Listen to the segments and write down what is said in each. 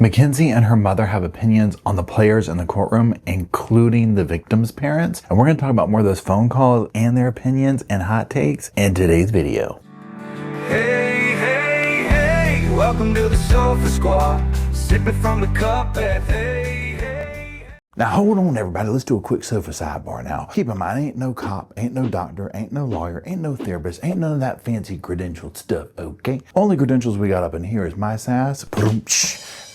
Mackenzie and her mother have opinions on the players in the courtroom, including the victims' parents. And we're going to talk about more of those phone calls and their opinions and hot takes in today's video. Hey, hey, hey, welcome to the Sofa Squad. Sipping from the cup at hey, hey. Now hold on everybody, let's do a quick sofa sidebar now. Keep in mind, ain't no cop, ain't no doctor, ain't no lawyer, ain't no therapist, ain't none of that fancy credentialed stuff, okay? Only credentials we got up in here is my sass,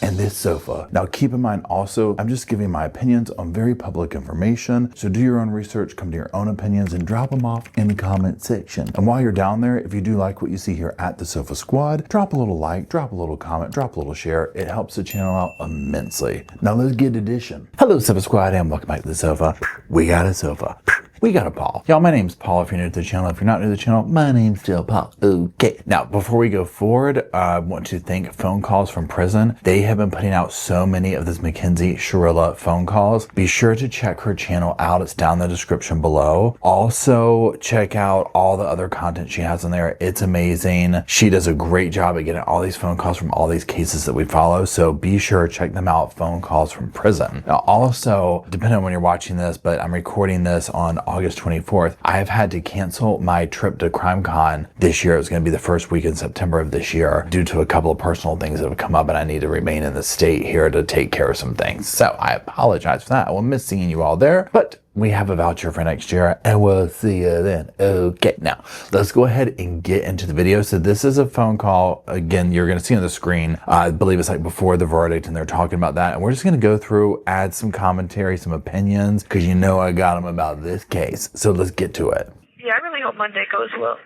and this sofa. Now keep in mind also, I'm just giving my opinions on very public information, so do your own research, come to your own opinions, and drop them off in the comment section. And while you're down there, if you do like what you see here at the Sofa Squad, drop a little like, drop a little comment, drop a little share. It helps the channel out immensely. Now let's get edition. Hello Sofa Squad and welcome back to the sofa. We got a sofa. We got a Paul. Y'all, my name's Paul if you're new to the channel. If you're not new to the channel, my name's still Paul. Okay. Now, before we go forward, I want to thank Phone Calls from Prison. They have been putting out so many of this Mackenzie Shirilla phone calls. Be sure to check her channel out. It's down in the description below. Also, check out all the other content she has on there. It's amazing. She does a great job at getting all these phone calls from all these cases that we follow. So be sure to check them out. Phone Calls from Prison. Now, also, depending on when you're watching this, but I'm recording this on August 24th, I've had to cancel my trip to CrimeCon this year. It was going to be the first week in September of this year due to a couple of personal things that have come up and I need to remain in the state here to take care of some things. So I apologize for that. I will miss seeing you all there, but we have a voucher for next year and we'll see you then. Okay, now let's go ahead and get into the video. So this is a phone call. Again, you're going to see on the screen, I believe it's like before the verdict and they're talking about that. And we're just going to go through, add some commentary, some opinions, because you know I got them about this case. So let's get to it. Yeah, I really hope Monday goes well.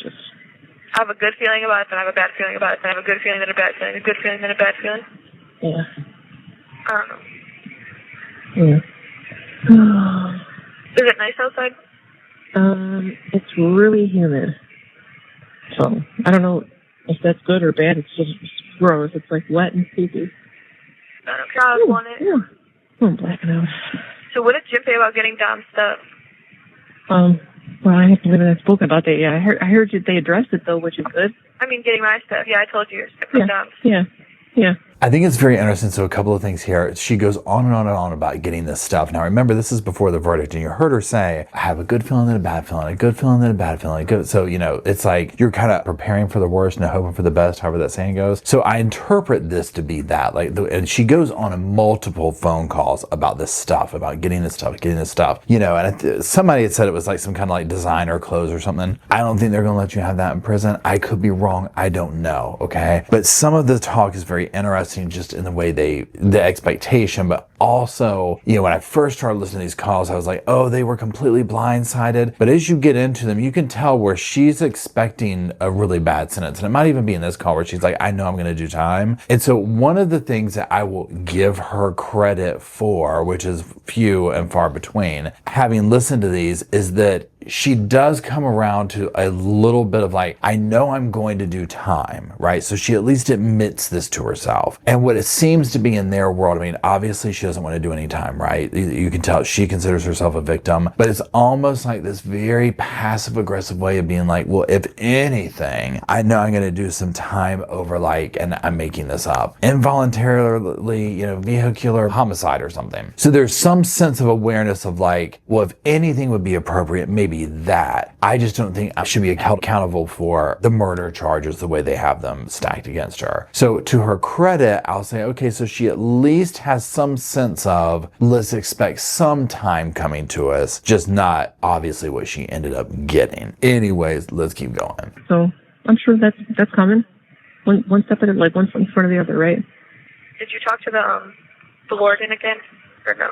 Just I have a good feeling about it, then I have a bad feeling about it, then I have a good feeling, then a bad feeling, a good feeling, then a bad feeling. yeah. I don't know. Yeah. Is it nice outside? It's really humid. So I don't know if that's good or bad. It's just gross. It's like wet and sticky. I don't care. I was on it. Yeah. I'm blacking out. So what did Jim say about getting Dom's stuff? Well, I haven't even spoken about that yet. I heard you, they addressed it though, which is good. I mean, getting my stuff. Yeah, I told you. From Dom's. Yeah. I think it's very interesting. So a couple of things here. She goes on and on and on about getting this stuff. Now remember, this is before the verdict and you heard her say, I have a good feeling then a bad feeling, a good feeling then a bad feeling. So, you know, it's like you're kind of preparing for the worst and hoping for the best, however that saying goes. So I interpret this to be that, and she goes on multiple phone calls about this stuff, about getting this stuff, you know, and somebody had said it was like some kind of like designer clothes or something. I don't think they're going to let you have that in prison. I could be wrong. I don't know. Okay. But some of the talk is very interesting just in the way the expectation, but also, you know, when I first started listening to these calls, I was like, oh, they were completely blindsided. But as you get into them, you can tell where she's expecting a really bad sentence. And it might even be in this call where she's like, I know I'm going to do time. And so one of the things that I will give her credit for, which is few and far between, having listened to these, is that she does come around to a little bit of like, I know I'm going to do time, right? So she at least admits this to herself. And what it seems to be in their world, I mean, obviously she doesn't want to do any time, right? You can tell she considers herself a victim, but it's almost like this very passive aggressive way of being like, well, if anything, I know I'm going to do some time over like, and I'm making this up, involuntarily, you know, vehicular homicide or something. So there's some sense of awareness of like, well, if anything would be appropriate, maybe that. I just don't think I should be held accountable for the murder charges the way they have them stacked against her. So to her credit, I'll say, okay, so she at least has some sense of, let's expect some time coming to us, just not obviously what she ended up getting. Anyways, let's keep going. So I'm sure that's coming. One step at it, like one in front of the other, right? Did you talk to the warden again, or no?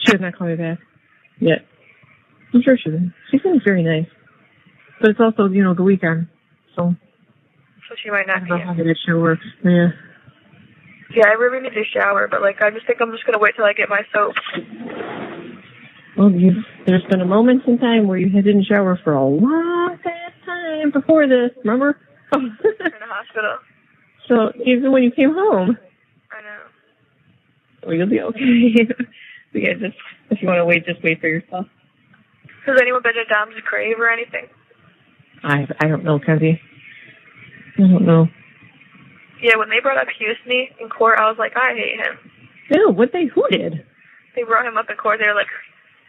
She has not called me back yet. I'm sure she did. She seems very nice. But it's also, you know, the weekend. So she might not I don't know be. how that shit works. Yeah. Yeah, I really need to shower, but like, I just think I'm just going to wait till I get my soap. Well, there's been a moment in time where you didn't shower for a long time before this, remember? In the hospital. So even when you came home. I know. Well, you'll be okay. But yeah, just, if you want to wait, just wait for yourself. Has anyone been to Dom's grave or anything? I don't know, Kenzie. I don't know. Yeah, when they brought up Houston in court, I was like, I hate him. Ew, who did? They brought him up in court. They were like,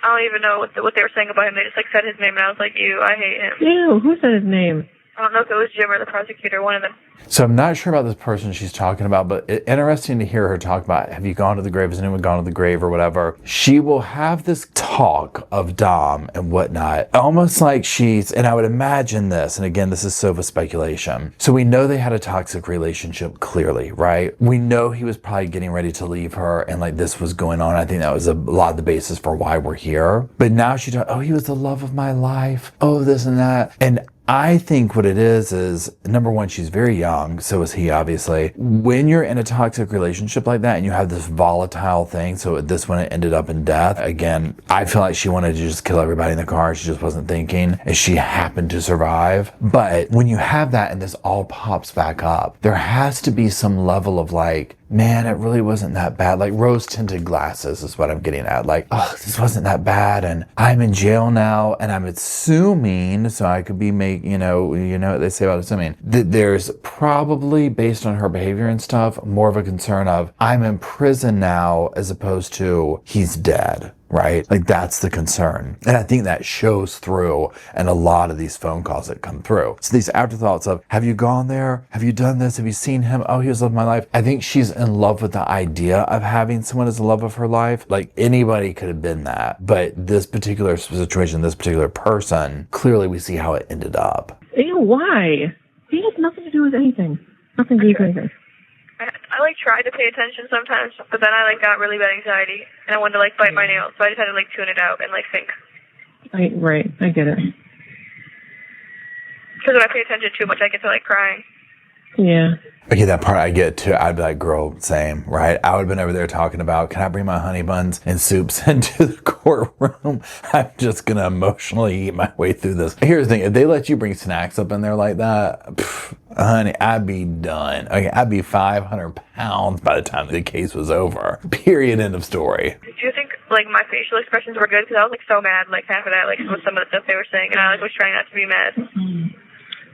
I don't even know what they were saying about him. They just like said his name, and I was like, I hate him. Ew, who said his name? I don't know if it was Jim or the prosecutor, one of them. So I'm not sure about this person she's talking about, but interesting to hear her talk about, have you gone to the grave? Has anyone gone to the grave or whatever? She will have this talk of Dom and whatnot, almost like and I would imagine this, and again, this is Sova speculation. So we know they had a toxic relationship, clearly, right? We know he was probably getting ready to leave her and like this was going on. I think that was a lot of the basis for why we're here. But now she talks, oh, he was the love of my life. Oh, this and that. And I think what it is number one, she's very young. So is he, obviously. When you're in a toxic relationship like that and you have this volatile thing, so this one it ended up in death. Again, I feel like she wanted to just kill everybody in the car. She just wasn't thinking, and she happened to survive. But when you have that and this all pops back up, there has to be some level of like, man, it really wasn't that bad. Like rose-tinted glasses is what I'm getting at. Like, oh, this wasn't that bad, and I'm in jail now, and I'm assuming, so I could be you know what they say about assuming, that there's probably, based on her behavior and stuff, more of a concern of, I'm in prison now, as opposed to, he's dead. Right? Like that's the concern. And I think that shows through in a lot of these phone calls that come through. So these afterthoughts of, have you gone there? Have you done this? Have you seen him? Oh, he was the love of my life. I think she's in love with the idea of having someone as the love of her life. Like anybody could have been that. But this particular situation, this particular person, clearly we see how it ended up. Ew, why? He has nothing to do with anything. Nothing to do with anything. I like tried to pay attention sometimes, but then I like got really bad anxiety, and I wanted to like bite my nails, so I just had to like tune it out and like think. Right, I get it. Because when I pay attention too much, I get to like crying. Yeah. Okay, that part I get too. I'd be like, girl, same, right? I would have been over there talking about, can I bring my honey buns and soups into the courtroom? I'm just going to emotionally eat my way through this. Here's the thing. If they let you bring snacks up in there like that, honey, I'd be done. Okay, I'd be 500 pounds by the time the case was over. Period. End of story. Do you think like my facial expressions were good? Because I was like so mad, like half of that, like with some of the stuff they were saying, and I like was trying not to be mad.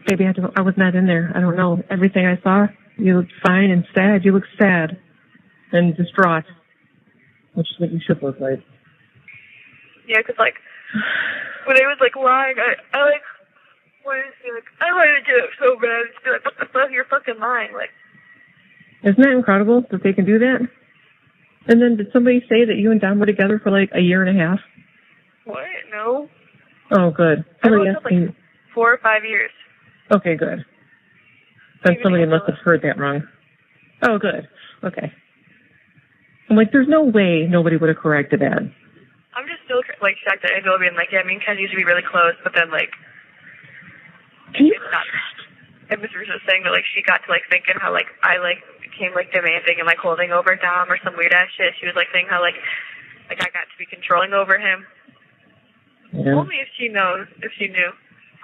Maybe I was not in there. I don't know. Everything I saw, you looked fine and sad. You looked sad and distraught, which is what you should look like. Yeah, because like when I was like lying, I like wanted to be like, I wanted to do it so bad. Just be like, what the fuck? You're fucking lying. Like, isn't that incredible that they can do that? And then did somebody say that you and Dom were together for like a year and a half? what? No. Oh, good. I Somebody looked asked up like me. 4 or 5 years. Okay, good. Then somebody must have heard that wrong. Oh, good. Okay. I'm like, there's no way nobody would have corrected that. I'm just still like shocked that Angela being like, yeah, me and Ken used to be really close, but then like, it's not. And Mr. Russo was saying that like she got to like thinking how like I like became like demanding and like holding over Dom or some weird ass shit. She was like saying how like I got to be controlling over him. Yeah. Only if she knows, if she knew.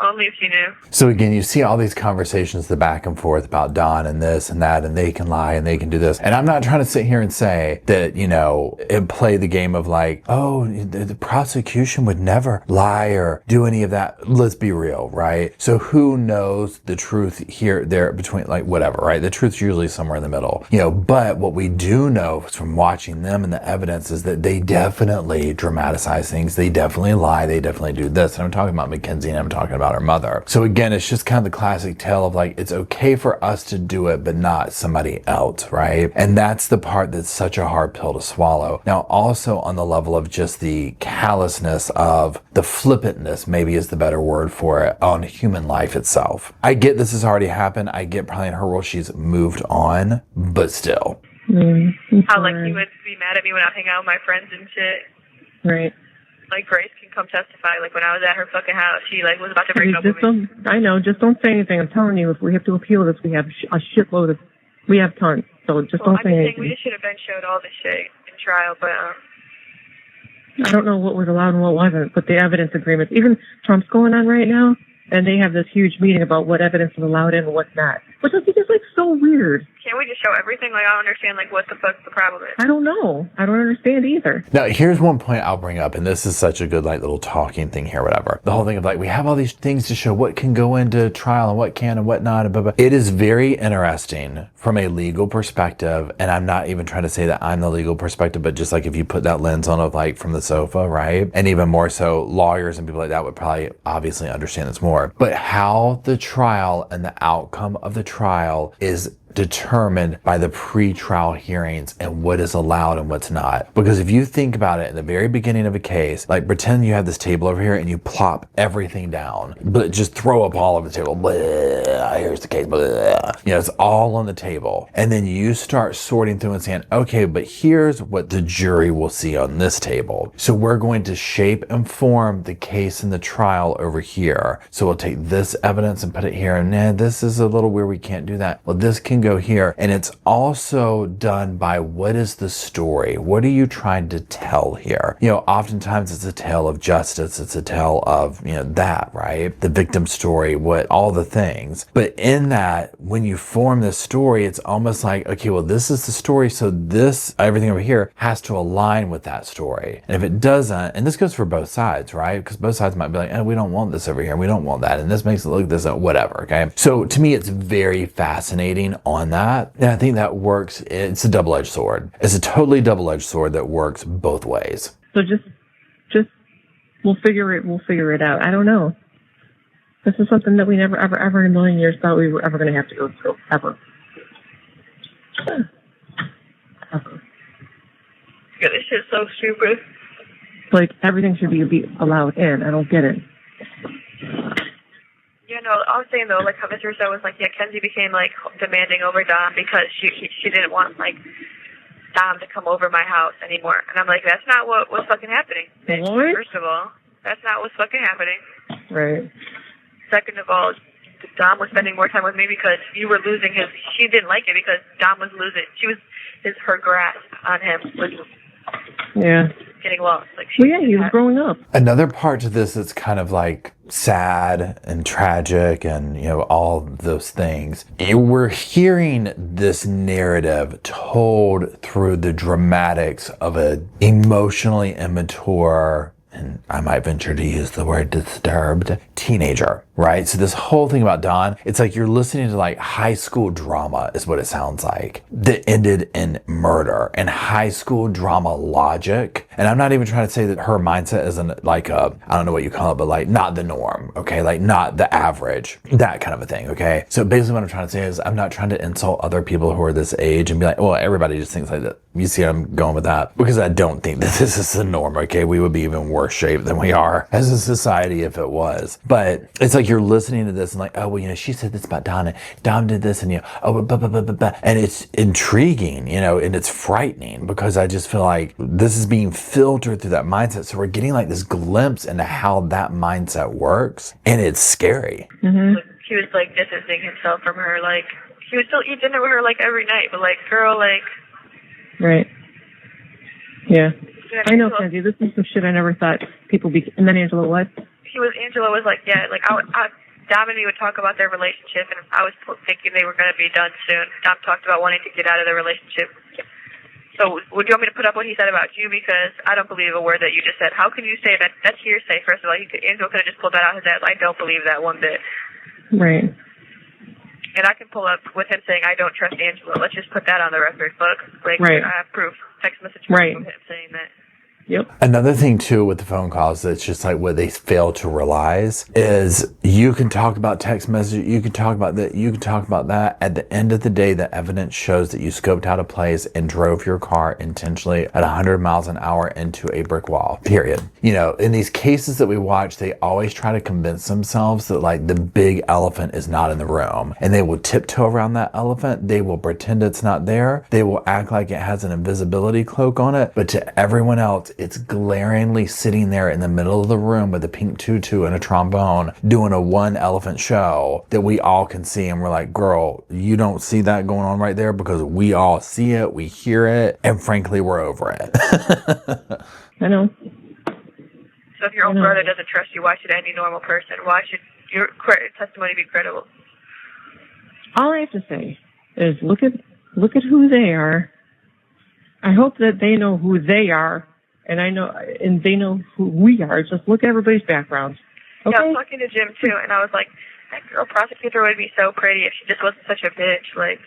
Only if you knew. So again, you see all these conversations, the back and forth about Don and this and that, and they can lie and they can do this. And I'm not trying to sit here and say that, and play the game of like, oh, the prosecution would never lie or do any of that. Let's be real, right? So who knows the truth here, there, between, like, whatever, right? The truth's usually somewhere in the middle, but what we do know from watching them and the evidence is that they definitely dramatize things. They definitely lie. They definitely do this. And I'm talking about Mackenzie and I'm talking about her mother. So again, it's just kind of the classic tale of like, it's okay for us to do it, but not somebody else, right? And that's the part that's such a hard pill to swallow. Now, also on the level of just the callousness of the flippantness, maybe is the better word for it, on human life itself. I get this has already happened. I get probably in her role, she's moved on, but still. How like he would be mad at me when I hang out with my friends and shit. Right. Like Grace can come testify. Like when I was at her fucking house, she like was about to break up with me. I know. Just don't say anything. I'm telling you, if we have to appeal this, we have a shitload of. We have tons. So just don't say anything. We just should have been showed all this shit in trial, but I don't know what was allowed and what wasn't. But the evidence agreements, even Trump's going on right now, and they have this huge meeting about what evidence is allowed in and what's not. What does he just is like so weird. Can't we just show everything? Like, I don't understand, like, what the fuck the problem is. I don't know. I don't understand either. Now, here's one point I'll bring up, and this is such a good, like, little talking thing here, whatever. The whole thing of, like, we have all these things to show what can go into trial and what can and what not, and blah, blah. It is very interesting from a legal perspective, and I'm not even trying to say that I'm the legal perspective, but just like if you put that lens on of, like, from the sofa, right? And even more so, lawyers and people like that would probably obviously understand this more. But how the trial and the outcome of the trial is determined by the pre-trial hearings and what is allowed and what's not. Because if you think about it in the very beginning of a case, like pretend you have this table over here and you plop everything down, but just throw up all over the table. Blah, here's the case. Blah. You know, it's all on the table. And then you start sorting through and saying, okay, but here's what the jury will see on this table. So we're going to shape and form the case in the trial over here. So we'll take this evidence and put it here. And this is a little weird. We can't do that. Well, this can go here. And it's also done by what is the story? What are you trying to tell here? You know, oftentimes it's a tale of justice. It's a tale of, you know, that, right? The victim story, what, all the things. But in that, when you form this story, it's almost like, okay, well, this is the story. So this, everything over here has to align with that story. And if it doesn't, and this goes for both sides, right? Because both sides might be like, we don't want this over here. We don't want that. And this makes it look this, whatever. Okay. So to me, it's very fascinating on that. And I think that works. It's a double-edged sword. It's a totally double-edged sword that works both ways. So just we'll figure it out. I don't know. This is something that we never, ever in a million years thought we were ever going to have to go through. Ever. Ever. Yeah, this shit's so stupid. Like, everything should be allowed in. I don't get it. You know, I was saying, though, like, how Mr. Russo was like, yeah, Kenzie became, like, demanding over Dom because she didn't want, like, Dom to come over my house anymore. And I'm like, that's not what was fucking happening. What? First of all, that's not what's fucking happening. Right. Second of all, Dom was spending more time with me because you were losing his. She didn't like it because Dom was losing. Her grasp on him was getting lost. Like, well, yeah, he was growing up. Another part to this that's kind of like sad and tragic and, you know, all those things. We're hearing this narrative told through the dramatics of an emotionally immature, and I might venture to use the word disturbed, teenager, right? So this whole thing about Dawn, it's like you're listening to like high school drama is what it sounds like, that ended in murder and high school drama logic. And I'm not even trying to say that her mindset isn't like I don't know what you call it, but like not the norm, okay? Like not the average, that kind of a thing, okay? So basically what I'm trying to say is I'm not trying to insult other people who are this age and be like, well, everybody just thinks like that. You see I'm going with that? Because I don't think that this is the norm, okay? We would be even worse shape than we are as a society if it was. But it's like you're listening to this and like, oh, well, you know, she said this about Donna. Dom did this and, you know, oh, blah, blah, blah, blah, blah. And it's intriguing, you know, and it's frightening because I just feel like this is being filtered through that mindset. So we're getting like this glimpse into how that mindset works. And it's scary. Mm-hmm. He was like distancing himself from her. Like, he would still eat dinner with her like every night. But like, girl, like. Right. Yeah. I know, Kenzie. This is some shit I never thought people be. And then Angela, what? Angela was like, yeah, like Dom and me would talk about their relationship, and I was thinking they were going to be done soon. Dom talked about wanting to get out of their relationship. So would you want me to put up what he said about you? Because I don't believe a word that you just said. How can you say that? That's hearsay, first of all. Angela could have just pulled that out his ass. I don't believe that one bit. Right. And I can pull up with him saying, I don't trust Angela. Let's just put that on the record. Look, like, right. I have proof. Text message right. from him saying that. Yep. Another thing too with the phone calls that's just like what they fail to realize is you can talk about text message, you can talk about that, you can talk about that. At the end of the day, the evidence shows that you scoped out a place and drove your car intentionally at 100 miles an hour into a brick wall, period. You know, in these cases that we watch, they always try to convince themselves that like the big elephant is not in the room, and they will tiptoe around that elephant. They will pretend it's not there. They will act like it has an invisibility cloak on it, but to everyone else, it's glaringly sitting there in the middle of the room with a pink tutu and a trombone doing a one elephant show that we all can see. And we're like, girl, you don't see that going on right there, because we all see it, we hear it, and frankly, we're over it. I know. So if your own brother doesn't trust you, why should any normal person? Why should your testimony be credible? all I have to say is look at who they are. I hope that they know who they are, and they know who we are. Just look at everybody's backgrounds. Okay? Yeah, I was talking to Jim too, and I was like, that girl prosecutor would be so pretty if she just wasn't such a bitch. Like,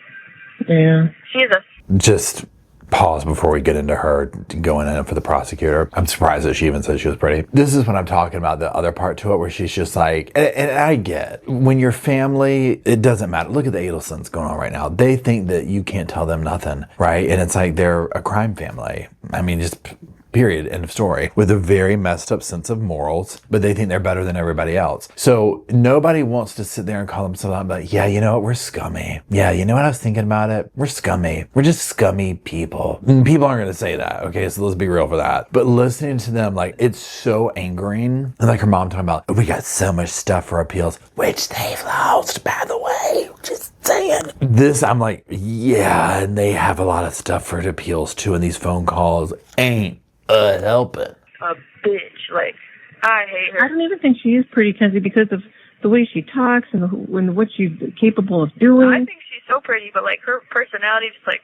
yeah, she is a. Just pause before we get into her going in for the prosecutor. I'm surprised that she even said she was pretty. This is what I'm talking about, the other part to it, where she's just like, and I get, when your family, it doesn't matter. Look at the Adelsons going on right now. They think that you can't tell them nothing, right? And it's like they're a crime family. I mean, just period, end of story, with a very messed up sense of morals, but they think they're better than everybody else. So nobody wants to sit there and call themselves out, but yeah, you know what, we're scummy. Yeah, you know what, I was thinking about it, we're scummy. We're just scummy people. And people aren't going to say that, okay, so let's be real for that. But listening to them, like, it's so angering. And like her mom talking about, we got so much stuff for appeals, which they've lost, by the way, just saying. This, I'm like, yeah, and they have a lot of stuff for appeals too, and these phone calls ain't helping. A bitch. Like, I hate her. I don't even think she is pretty, Kenzie, because of the way she talks and what she's capable of doing. I think she's so pretty, but like her personality just like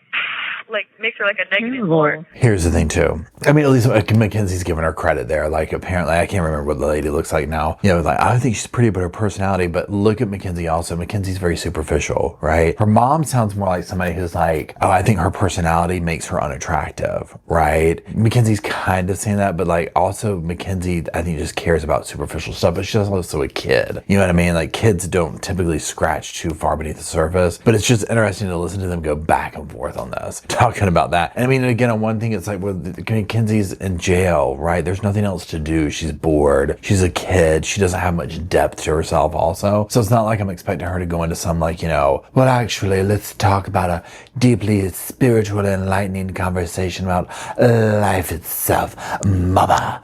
makes her like a negative word. Here's the thing too. I mean, at least Mackenzie's giving her credit there. Like, apparently, I can't remember what the lady looks like now. You know, like, I think she's pretty, but her personality. But look at Mackenzie also. Mackenzie's very superficial, right? Her mom sounds more like somebody who's like, oh, I think her personality makes her unattractive, right? Mackenzie's kind of saying that, but like also Mackenzie, I think, just cares about superficial stuff. But she's also a kid. You know what I mean? Like, kids don't typically scratch too far beneath the surface. But it's just interesting to listen to them go back and forth on this, talking about that. And I mean, again, on one thing, it's like, well, Mackenzie's in jail, right? There's nothing else to do. She's bored. She's a kid. She doesn't have much depth to herself also. So it's not like I'm expecting her to go into some, like, you know, well, actually, let's talk about a deeply spiritual, enlightening conversation about life itself, mama.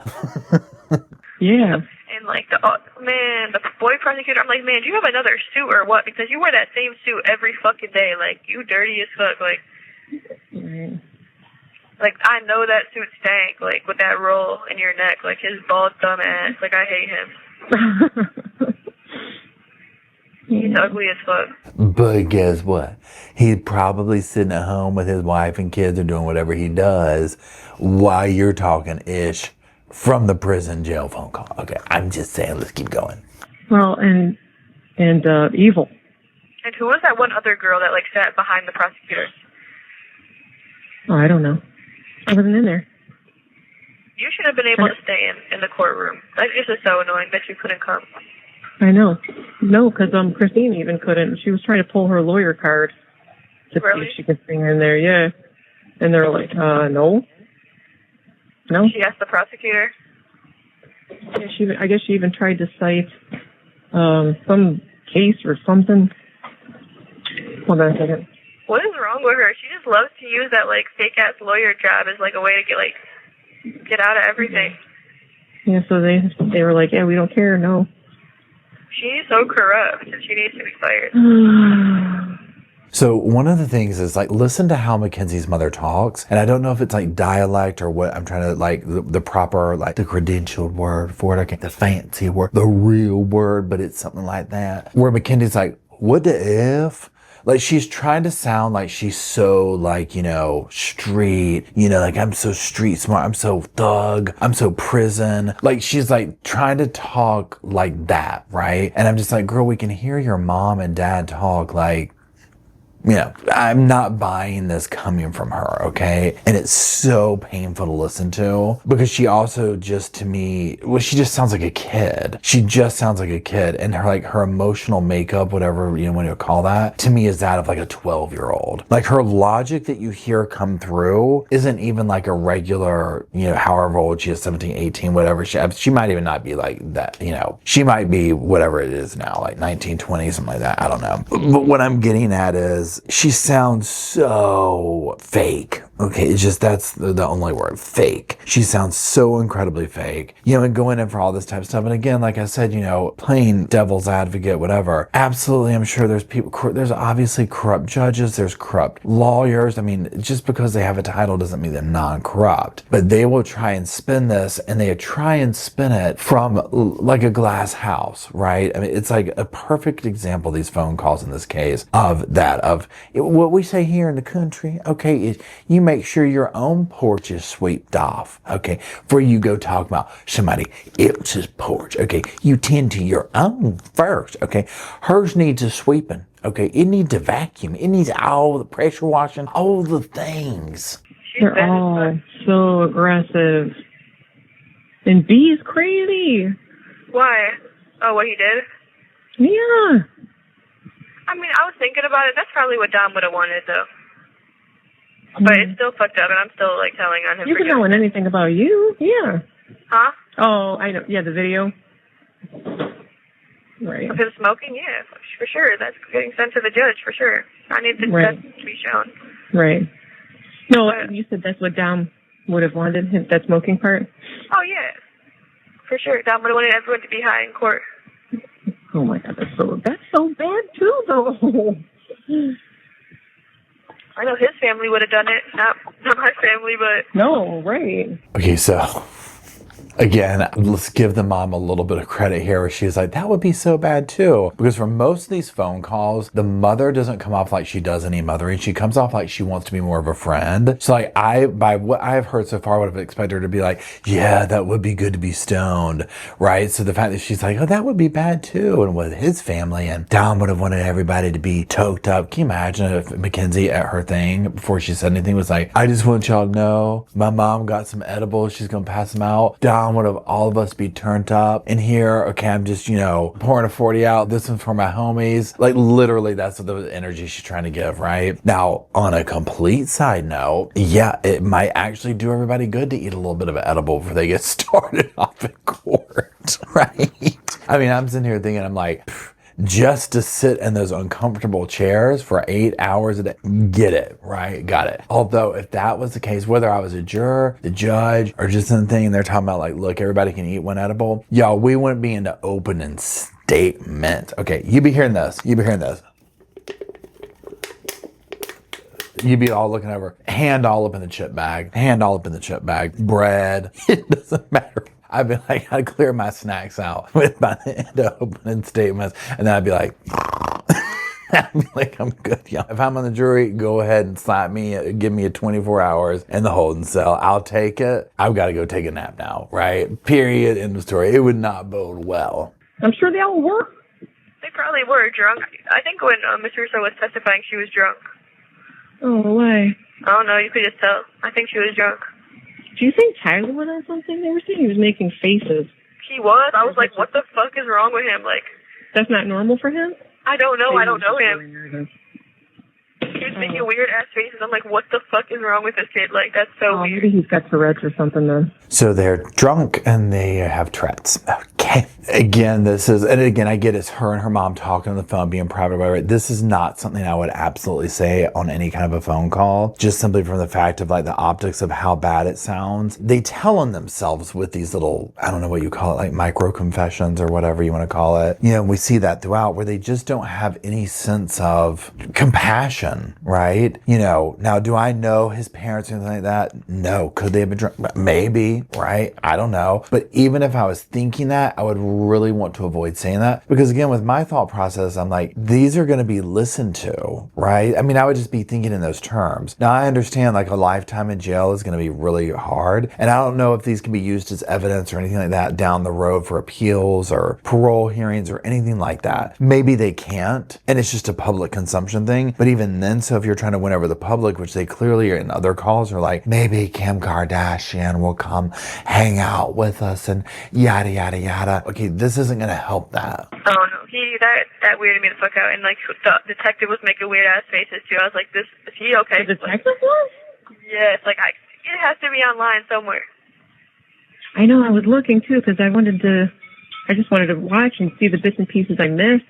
Yeah. And like the boy prosecutor, I'm like, man, do you have another suit or what? Because you wear that same suit every fucking day. Like, you dirty as fuck. Like, like, I know that suit stank. Like, with that roll in your neck, like his bald dumb ass. Like, I hate him. He's ugly as fuck. But guess what? He's probably sitting at home with his wife and kids or doing whatever he does while you're talking ish from the prison jail phone call. Okay, I'm just saying, let's keep going. Well, and evil. And who was that one other girl that like sat behind the prosecutor? Oh, I don't know. I wasn't in there. You should have been able to stay in the courtroom. That just is so annoying that you couldn't come. I know. No, because Christine even couldn't. She was trying to pull her lawyer card to see if she could stay in there. Yeah, and they're like, no. No. She asked the prosecutor. Yeah, I guess she even tried to cite some case or something. Hold on a second. What is wrong with her? She just loves to use that like fake ass lawyer job as like a way to get out of everything. Yeah, so they were like, yeah, we don't care, no. She's so corrupt and she needs to be fired. So one of the things is, like, listen to how Mackenzie's mother talks. And I don't know if it's like dialect or what I'm trying to, like, the proper, like, the credentialed word for it. Okay, the fancy word, the real word, but it's something like that. Where Mackenzie's like, what the F? Like, she's trying to sound like she's so, like, you know, street, you know, like, I'm so street smart, I'm so thug, I'm so prison. Like, she's, like, trying to talk like that, right? And I'm just like, girl, we can hear your mom and dad talk like, you know, I'm not buying this coming from her, okay? And it's so painful to listen to because she also just, to me, well, she just sounds like a kid. She just sounds like a kid. And her, like, her emotional makeup, whatever, you know, what you call that, to me is that of like a 12-year-old. Like, her logic that you hear come through isn't even like a regular, you know, however old she is, 17, 18, whatever. She might even not be like that, you know. She might be whatever it is now, like 19, 20, something like that. I don't know. But what I'm getting at is, she sounds so fake, Okay, it's just that's the only word, fake. She sounds so incredibly fake, you know, and going in for all this type of stuff. And again, like I said, you know, playing devil's advocate, whatever. Absolutely, I'm sure there's people, there's obviously corrupt judges, there's corrupt lawyers. I mean, just because they have a title doesn't mean they're non-corrupt. But they will try and spin this, and they try and spin it from like a glass house, right? I mean, it's like a perfect example, these phone calls in this case, of that, of what we say here in the country, okay, is you make sure your own porch is swept off, okay, before you go talk about somebody else's porch, okay? You tend to your own first, okay? Hers needs a sweeping, okay? It needs a vacuum. It needs all the pressure washing, all the things. They're all so aggressive. And B is crazy. Why? Oh, what he did? Yeah. I mean, I was thinking about it. That's probably what Dom would have wanted, though. But it's still fucked up, and I'm still, like, telling on him. You can know anything about you. Yeah. Huh? Oh, I know. Yeah, the video. Right. Because smoking, yeah, for sure. That's getting sent to the judge, for sure. I need the test to be shown. Right. No, you said that's what Dom would have wanted, that smoking part? Oh, yeah. For sure. Dom would have wanted everyone to be high in court. Oh, my God. That's so bad, too, though. I know his family would have done it. Not my family, but... No, right. Okay, so... Again, let's give the mom a little bit of credit here where she's like, that would be so bad too. Because for most of these phone calls, the mother doesn't come off like she does any mothering. She comes off like she wants to be more of a friend. So like by what I've heard so far, I would have expected her to be like, yeah, that would be good to be stoned, right? So the fact that she's like, oh, that would be bad too. And with his family, and Dom would have wanted everybody to be toked up. Can you imagine if Mackenzie at her thing, before she said anything, was like, I just want y'all to know my mom got some edibles. She's going to pass them out. Dom would have all of us be turned up. And here, okay, I'm just, you know, pouring a 40 out. This one's for my homies. Like literally, that's the energy she's trying to give, right? Now, on a complete side note, yeah, it might actually do everybody good to eat a little bit of an edible before they get started off in court, right? I mean, I'm sitting here thinking, I'm like, just to sit in those uncomfortable chairs for 8 hours a day. Get it, right? Got it. Although if that was the case, whether I was a juror, the judge, or just something, and they're talking about like, look, everybody can eat one edible. Y'all, we wouldn't be into opening statement. Okay, you be hearing this. You be hearing this. You'd be all looking over, hand all up in the chip bag, bread. It doesn't matter. I'd be like, I'd clear my snacks out with by the end of opening statements. And then I'd be like, I'm good, y'all. If I'm on the jury, go ahead and slap me, give me a 24 hours in the holding cell. I'll take it. I've got to go take a nap now, right? Period. End of story. It would not bode well. I'm sure they all were. They probably were drunk. I think when Miss Russo was testifying, she was drunk. Oh, why? I don't know. You could just tell. I think she was drunk. Do you think Tyler was on something? They were saying he was making faces. He was? I was like, what the fuck is wrong with him? Like, that's not normal for him? I don't know. I don't know him. He was making weird ass faces. I'm like, what the fuck is wrong with this kid? Like, that's so weird. Maybe he's got Tourette's or something then. So they're drunk and they have Tourette's. Okay. Again, I get it's her and her mom talking on the phone, being private about it. This is not something I would absolutely say on any kind of a phone call, just simply from the fact of like the optics of how bad it sounds. They tell on themselves with these little, I don't know what you call it, like micro confessions or whatever you want to call it. You know, we see that throughout where they just don't have any sense of compassion, right? You know, now do I know his parents or anything like that? No. Could they have been drunk? Maybe, right? I don't know. But even if I was thinking that, I would really want to avoid saying that because again, with my thought process, I'm like, these are going to be listened to, right? I mean, I would just be thinking in those terms. Now I understand like a lifetime in jail is going to be really hard. And I don't know if these can be used as evidence or anything like that down the road for appeals or parole hearings or anything like that. Maybe they can't. And it's just a public consumption thing. But even then, so if you're trying to win over the public, which they clearly in other calls are like, maybe Kim Kardashian will come hang out with us and yada, yada, yada. Okay, this isn't going to help that. Oh, no. That weirded me the fuck out. And, like, the detective was making weird-ass faces, too. I was like, is he okay? The detective was? Yes, like, it has to be online somewhere. I know, I was looking, too, because I just wanted to watch and see the bits and pieces I missed.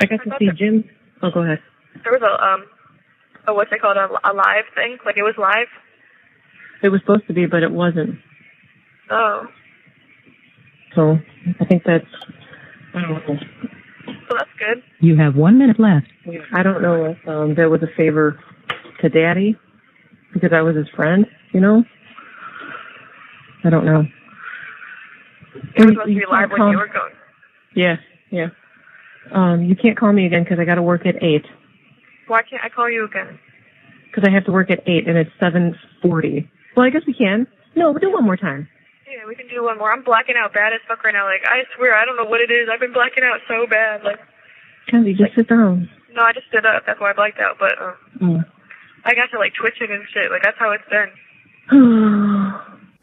I got to see Jim. Oh, go ahead. There was what's it called, a live thing? Like it was live? It was supposed to be, but it wasn't. Oh. So I think that's, I don't know. Well, that's good. You have 1 minute left. I don't know if that was a favor to Daddy because I was his friend, you know? I don't know. It was supposed to be live when you were going. Yeah. You can't call me again because I got to work at 8. Why can't I call you again? Because I have to work at 8 and it's 7:40. Well, I guess we can. No, we'll do one more time. Yeah, we can do one more. I'm blacking out bad as fuck right now. Like, I swear, I don't know what it is. I've been blacking out so bad. Like, Kenzie, just sit down. No, I just stood up. That's why I blacked out. But I got to like twitching and shit. Like, that's how it's been.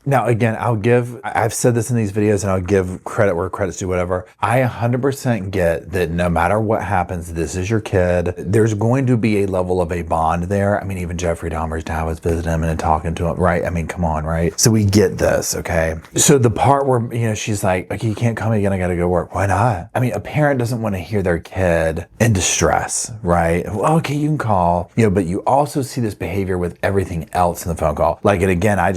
Now, again, I've said this in these videos and I'll give credit where credit's due, whatever. I 100% get that no matter what happens, this is your kid. There's going to be a level of a bond there. I mean, even Jeffrey Dahmer's dad was visiting him and talking to him, right? I mean, come on, right? So we get this, okay? So the part where, you know, she's like, okay, you can't come again, I gotta go work. Why not? I mean, a parent doesn't want to hear their kid in distress, right? Well, okay, you can call, you know, but you also see this behavior with everything else in the phone call. Like, and again, I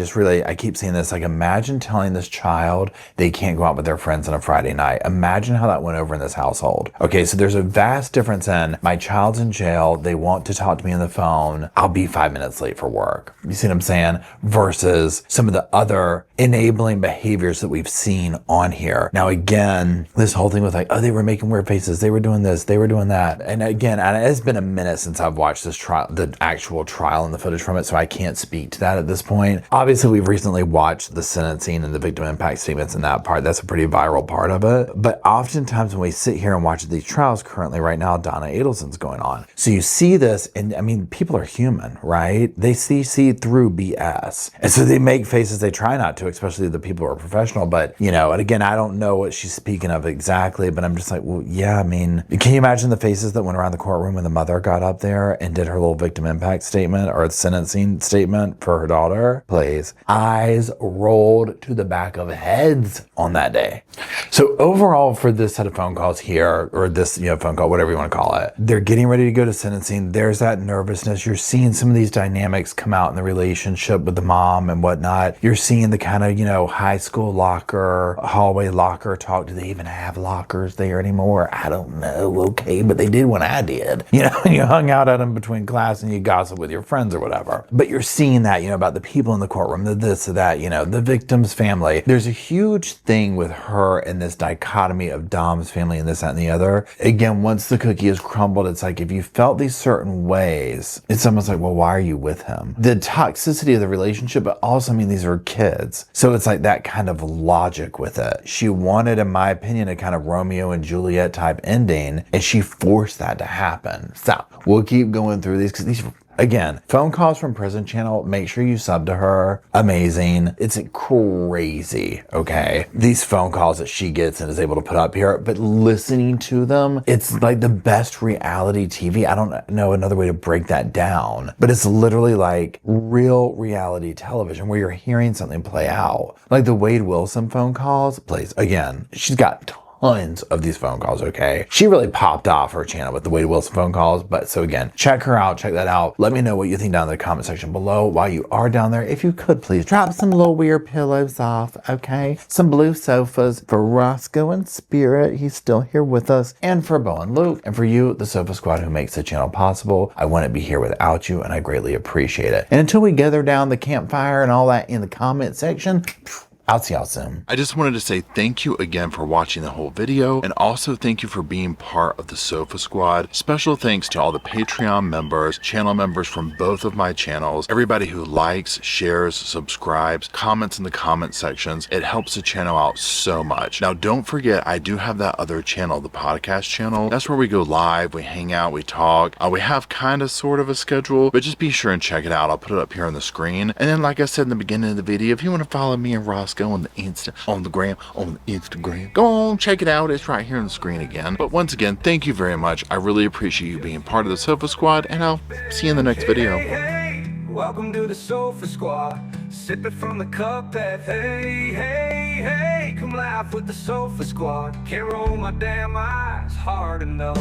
keep seeing this. Like, imagine telling this child they can't go out with their friends on a Friday night. Imagine how that went over in this household. Okay, so there's a vast difference in my child's in jail, they want to talk to me on the phone, I'll be 5 minutes late for work. You see what I'm saying? Versus some of the other enabling behaviors that we've seen on here. Now, again, this whole thing with like, oh, they were making weird faces, they were doing this, they were doing that. And again, it's been a minute since I've watched this trial, the actual trial and the footage from it, so I can't speak to that at this point. Obviously, we've recently watched the sentencing and the victim impact statements in that part. That's a pretty viral part of it. But oftentimes when we sit here and watch these trials currently right now, Donna Adelson's going on. So you see this, and I mean, people are human, right? They see through BS. And so they make faces, they try not to, especially the people who are professional. But, you know, and again, I don't know what she's speaking of exactly, but I'm just like, well, yeah, I mean, can you imagine the faces that went around the courtroom when the mother got up there and did her little victim impact statement or sentencing statement for her daughter? Please. Eyes rolled to the back of heads on that day. So overall for this set of phone calls here, or this, you know, phone call, whatever you want to call it, they're getting ready to go to sentencing. There's that nervousness. You're seeing some of these dynamics come out in the relationship with the mom and whatnot. You're seeing the kind of, you know, high school locker, hallway locker talk. Do they even have lockers there anymore? I don't know. Okay, but they did when I did. You know, and you hung out at them between class and you gossip with your friends or whatever. But you're seeing that, you know, about the people in the courtroom, the this, or that, you know, the victim's family. There's a huge thing with her and this dichotomy of Dom's family and this, that, and the other. Again, once the cookie is crumbled, it's like if you felt these certain ways, it's almost like, well, why are you with him? The toxicity of the relationship, but also, I mean, these are kids. So it's like that kind of logic with it. She wanted, in my opinion, a kind of Romeo and Juliet type ending, and she forced that to happen. So we'll keep going through these because these, again, phone calls from Prison Channel, make sure you sub to her. Amazing. It's crazy, okay? These phone calls that she gets and is able to put up here, but listening to them, it's like the best reality TV. I don't know another way to break that down, but it's literally like real reality television where you're hearing something play out. Like the Wade Wilson phone calls, please, again, she's got tons of these phone calls, okay? She really popped off her channel with the Wade Wilson phone calls, but so again, check her out, check that out. Let me know what you think down in the comment section below. While you are down there, if you could please drop some little weird pillows off, okay? Some blue sofas for Roscoe and Spirit, he's still here with us, and for Bo and Luke, and for you, the Sofa Squad who makes the channel possible. I wouldn't be here without you, and I greatly appreciate it. And until we gather down the campfire and all that in the comment section, I'll see y'all soon. I just wanted to say thank you again for watching the whole video, and also thank you for being part of the Sofa Squad. Special thanks to all the Patreon members, channel members from both of my channels, everybody who likes, shares, subscribes, comments in the comment sections. It helps the channel out so much. Now, don't forget, I do have that other channel, the podcast channel. That's where we go live, we hang out, we talk. We have kind of sort of a schedule, but just be sure and check it out. I'll put it up here on the screen. And then, like I said in the beginning of the video, if you want to follow me and Roscoe on the Instagram, go on, check it out. It's right here on the screen again. But once again, thank you very much. I really appreciate you being part of the Sofa Squad, and I'll see you in the next video. Hey, welcome to the Sofa Squad. Sipping from the cup that hey, come laugh with the Sofa Squad. Can't roll my damn eyes hard enough.